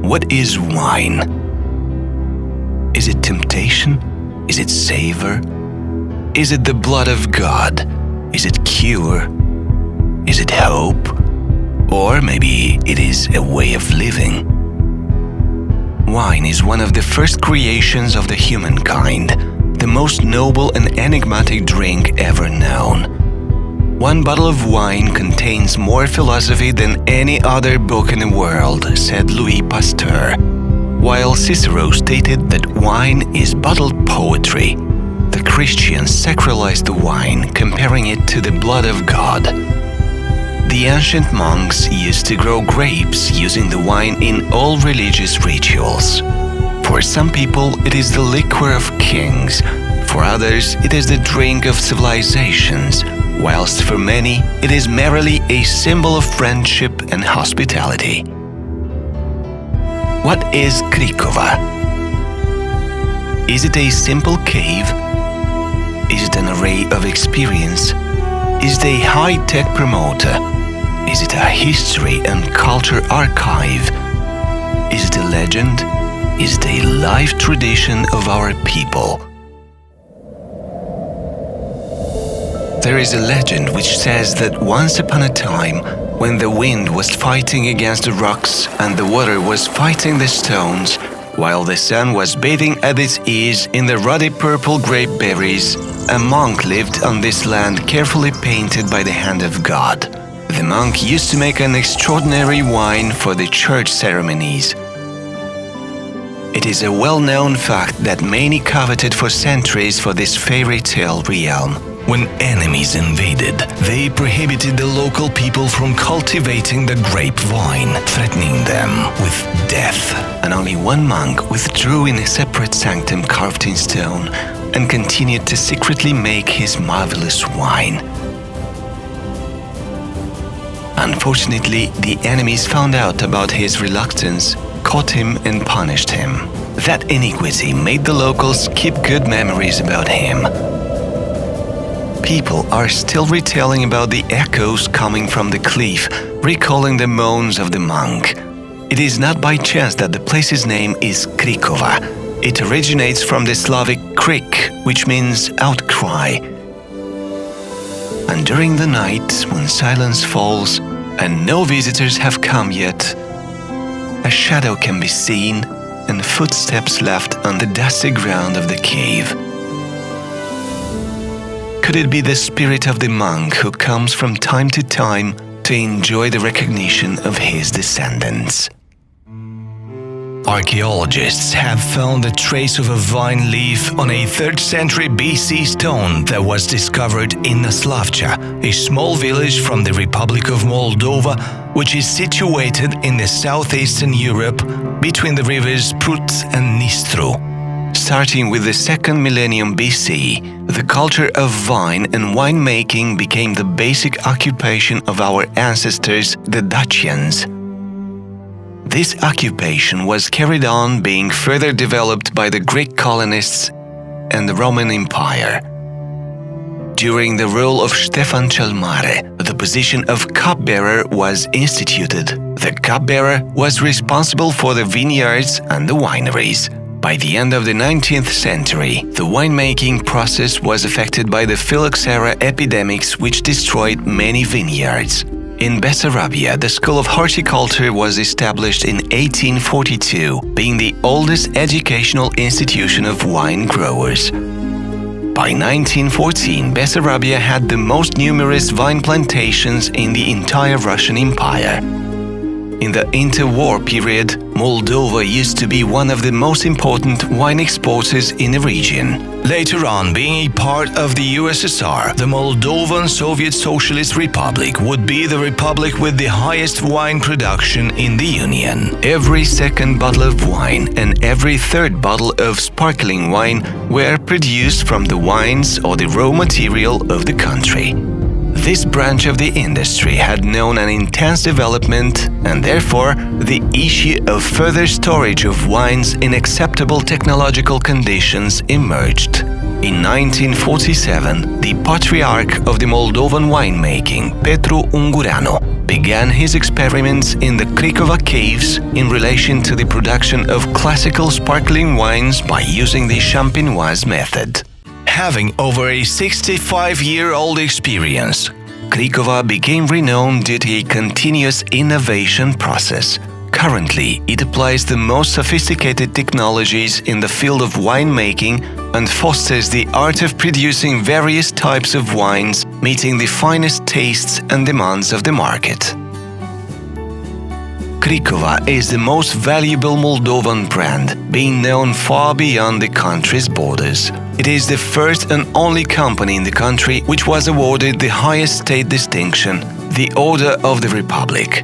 What is wine? Is it temptation? Is it savor? Is it the blood of God? Is it cure? Is it hope? Or maybe it is a way of living. Wine is one of the first creations of the humankind, the most noble and enigmatic drink ever known. One bottle of wine contains more philosophy than any other book in the world, said Louis Pasteur, while Cicero stated that wine is bottled poetry. The Christians sacralized the wine, comparing it to the blood of God. The ancient monks used to grow grapes using the wine in all religious rituals. For some people, it is the liquor of kings. For others, it is the drink of civilizations, whilst for many, it is merely a symbol of friendship and hospitality. What is Cricova? Is it a simple cave? Is it an array of experience? Is it a high-tech promoter? Is it a history and culture archive? Is it a legend? Is it a life tradition of our people? There is a legend which says that once upon a time, when the wind was fighting against the rocks and the water was fighting the stones, while the sun was bathing at its ease in the ruddy purple grape berries, a monk lived on this land carefully painted by the hand of God. The monk used to make an extraordinary wine for the church ceremonies. It is a well-known fact that many coveted for centuries for this fairy tale realm. When enemies invaded, they prohibited the local people from cultivating the grapevine, threatening them with death. And only one monk withdrew in a separate sanctum carved in stone and continued to secretly make his marvelous wine. Unfortunately, the enemies found out about his reluctance, caught him and punished him. That iniquity made the locals keep good memories about him. People are still retelling about the echoes coming from the cliff, recalling the moans of the monk. It is not by chance that the place's name is Cricova. It originates from the Slavic krik, which means outcry. And during the night, when silence falls and no visitors have come yet, a shadow can be seen and footsteps left on the dusty ground of the cave. Could it be the spirit of the monk who comes from time to time to enjoy the recognition of his descendants? Archaeologists have found a trace of a vine leaf on a 3rd century BC stone that was discovered in Naslavcha, a small village from the Republic of Moldova, which is situated in the southeastern Europe between the rivers Prut and Nistru. Starting with the 2nd millennium BC, the culture of vine and winemaking became the basic occupation of our ancestors, the Dacians. This occupation was carried on, being further developed by the Greek colonists and the Roman Empire. During the rule of Stefan cel Mare, the position of cupbearer was instituted. The cupbearer was responsible for the vineyards and the wineries. By the end of the 19th century, the winemaking process was affected by the phylloxera epidemics which destroyed many vineyards. In Bessarabia, the School of Horticulture was established in 1842, being the oldest educational institution of wine growers. By 1914, Bessarabia had the most numerous vine plantations in the entire Russian Empire. In the interwar period, Moldova used to be one of the most important wine exporters in the region. Later on, being a part of the USSR, the Moldovan Soviet Socialist Republic would be the republic with the highest wine production in the Union. Every second bottle of wine and every third bottle of sparkling wine were produced from the wines or the raw material of the country. This branch of the industry had known an intense development, and therefore the issue of further storage of wines in acceptable technological conditions emerged. In 1947, the patriarch of the Moldovan winemaking, Petru Ungureanu, began his experiments in the Cricova caves in relation to the production of classical sparkling wines by using the Champenoise method. Having over a 65-year-old experience, Cricova became renowned due to a continuous innovation process. Currently, it applies the most sophisticated technologies in the field of winemaking and fosters the art of producing various types of wines, meeting the finest tastes and demands of the market. Cricova is the most valuable Moldovan brand, being known far beyond the country's borders. It is the first and only company in the country which was awarded the highest state distinction, the Order of the Republic.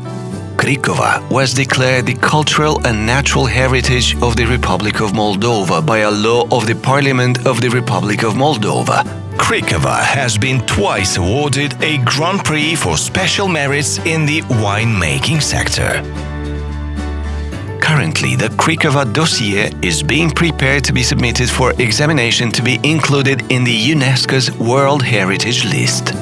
Cricova was declared the cultural and natural heritage of the Republic of Moldova by a law of the Parliament of the Republic of Moldova. Cricova has been twice awarded a Grand Prix for special merits in the winemaking sector. Currently, the Cricova dossier is being prepared to be submitted for examination to be included in the UNESCO's World Heritage List.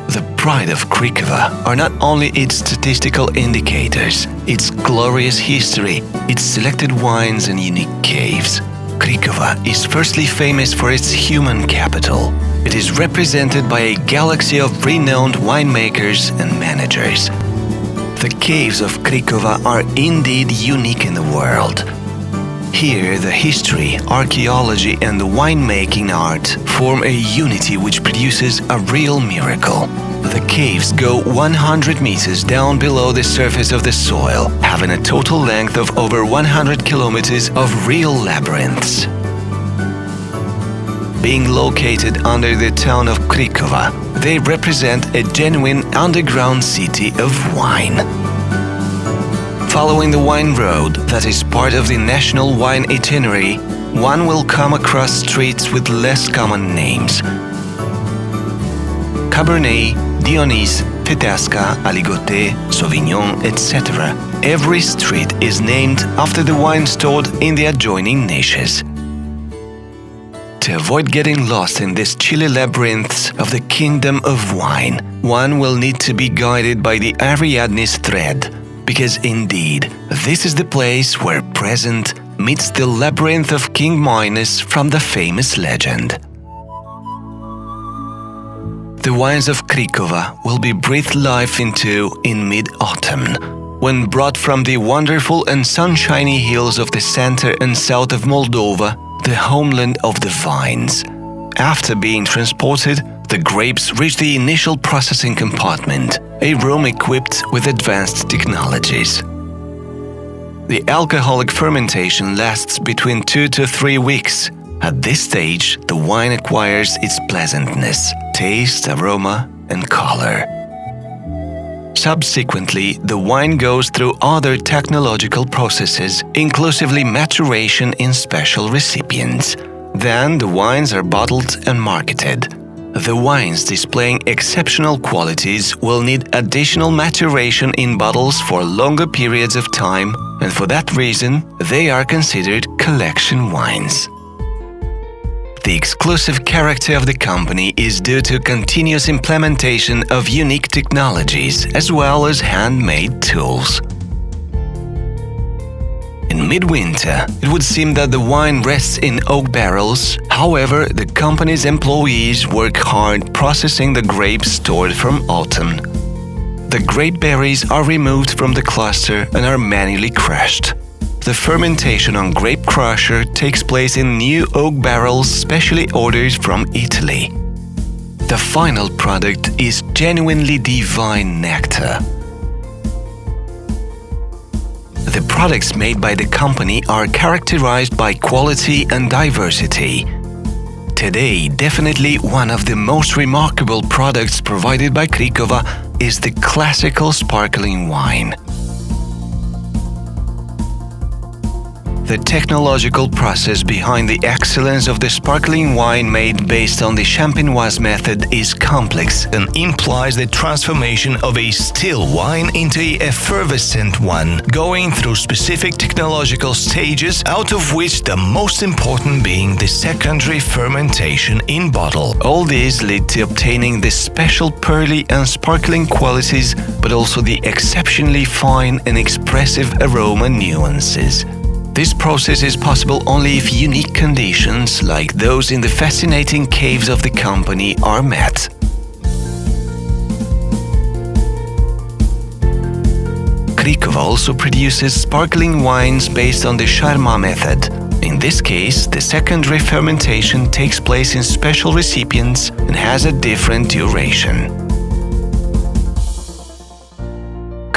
The pride of Cricova are not only its statistical indicators, its glorious history, its selected wines and unique caves. Cricova is firstly famous for its human capital. It is represented by a galaxy of renowned winemakers and managers. The caves of Cricova are indeed unique in the world. Here, the history, archaeology and the winemaking art form a unity which produces a real miracle. The caves go 100 meters down below the surface of the soil, having a total length of over 100 kilometers of real labyrinths. Being located under the town of Cricova, they represent a genuine underground city of wine. Following the wine road that is part of the national wine itinerary, one will come across streets with less common names. Cabernet, Dionys, Feteasca, Aligoté, Sauvignon, etc. Every street is named after the wine stored in the adjoining niches. To avoid getting lost in this chilly labyrinths of the kingdom of wine, one will need to be guided by the Ariadne's thread, because indeed, this is the place where present meets the labyrinth of King Minos from the famous legend. The wines of Cricova will be breathed life into in mid-autumn, when brought from the wonderful and sunshiny hills of the center and south of Moldova, the homeland of the vines. After being transported, the grapes reach the initial processing compartment, a room equipped with advanced technologies. The alcoholic fermentation lasts between 2 to 3 weeks. At this stage, the wine acquires its pleasantness, taste, aroma, and color. Subsequently, the wine goes through other technological processes, inclusively maturation in special recipients. Then the wines are bottled and marketed. The wines displaying exceptional qualities will need additional maturation in bottles for longer periods of time, and for that reason, they are considered collection wines. The exclusive character of the company is due to continuous implementation of unique technologies as well as handmade tools. In midwinter, it would seem that the wine rests in oak barrels. However, the company's employees work hard processing the grapes stored from autumn. The grape berries are removed from the cluster and are manually crushed. The fermentation on grape crusher takes place in new oak barrels specially ordered from Italy. The final product is genuinely divine nectar. The products made by the company are characterized by quality and diversity. Today, definitely one of the most remarkable products provided by Cricova is the classical sparkling wine. The technological process behind the excellence of the sparkling wine made based on the champenoise method is complex and implies the transformation of a still wine into an effervescent one, going through specific technological stages, out of which the most important being the secondary fermentation in bottle. All these lead to obtaining the special pearly and sparkling qualities, but also the exceptionally fine and expressive aroma nuances. This process is possible only if unique conditions, like those in the fascinating caves of the company, are met. Cricova also produces sparkling wines based on the Charmat method. In this case, the secondary fermentation takes place in special recipients and has a different duration.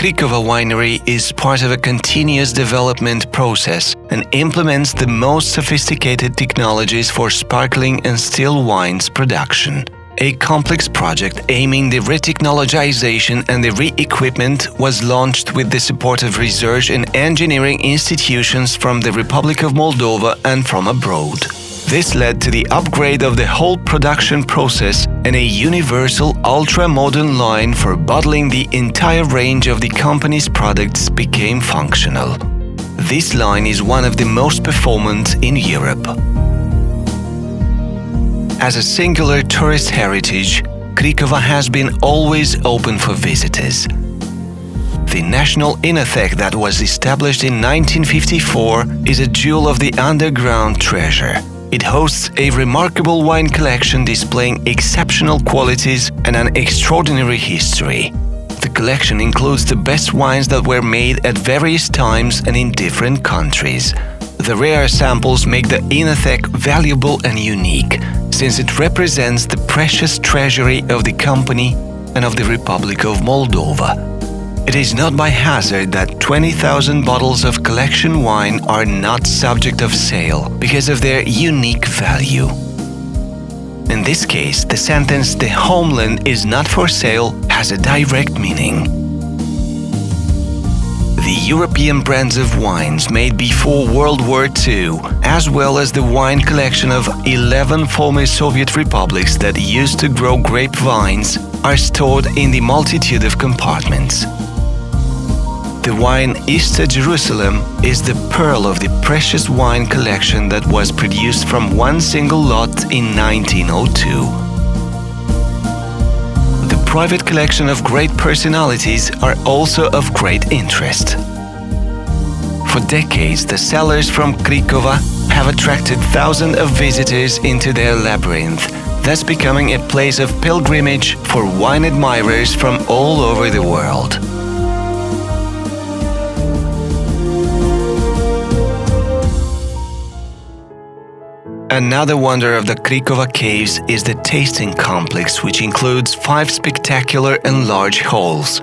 Cricova Winery is part of a continuous development process and implements the most sophisticated technologies for sparkling and still wines production. A complex project aiming the re-technologization and the re-equipment was launched with the support of research and engineering institutions from the Republic of Moldova and from abroad. This led to the upgrade of the whole production process, and a universal ultra-modern line for bottling the entire range of the company's products became functional. This line is one of the most performant in Europe. As a singular tourist heritage, Cricova has been always open for visitors. The National Inothek that was established in 1954 is a jewel of the underground treasure. It hosts a remarkable wine collection displaying exceptional qualities and an extraordinary history. The collection includes the best wines that were made at various times and in different countries. The rare samples make the Inothek valuable and unique, since it represents the precious treasury of the company and of the Republic of Moldova. It is not by hazard that 20,000 bottles of collection wine are not subject of sale because of their unique value. In this case, the sentence "the homeland is not for sale" has a direct meaning. The European brands of wines made before World War II, as well as the wine collection of 11 former Soviet republics that used to grow grapevines, are stored in the multitude of compartments. The wine Easter Jerusalem is the pearl of the precious wine collection that was produced from one single lot in 1902. The private collection of great personalities are also of great interest. For decades, the cellars from Cricova have attracted thousands of visitors into their labyrinth, thus becoming a place of pilgrimage for wine admirers from all over the world. Another wonder of the Cricova caves is the tasting complex, which includes 5 spectacular and large halls.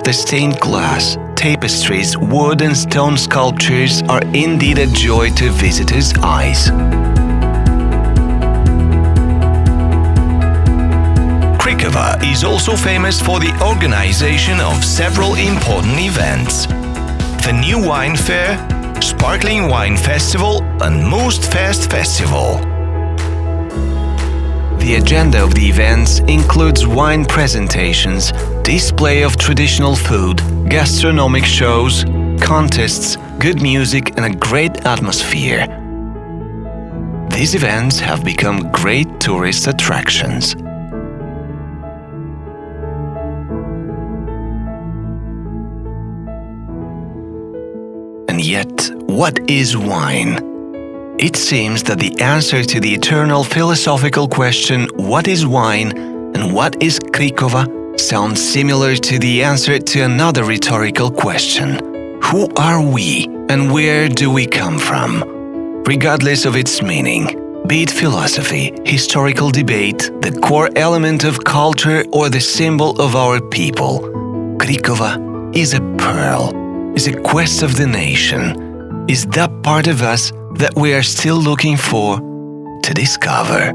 The stained glass, tapestries, wood and stone sculptures are indeed a joy to visitors' eyes. Cricova is also famous for the organization of several important events: the New Wine Fair, Sparkling Wine Festival and Moostfest Festival. The agenda of the events includes wine presentations, display of traditional food, gastronomic shows, contests, good music and a great atmosphere. These events have become great tourist attractions. And yet, what is wine? It seems that the answer to the eternal philosophical question, what is wine and what is Cricova, sounds similar to the answer to another rhetorical question. Who are we and where do we come from? Regardless of its meaning, be it philosophy, historical debate, the core element of culture or the symbol of our people, Cricova is a pearl, is a quest of the nation, is that part of us that we are still looking for to discover.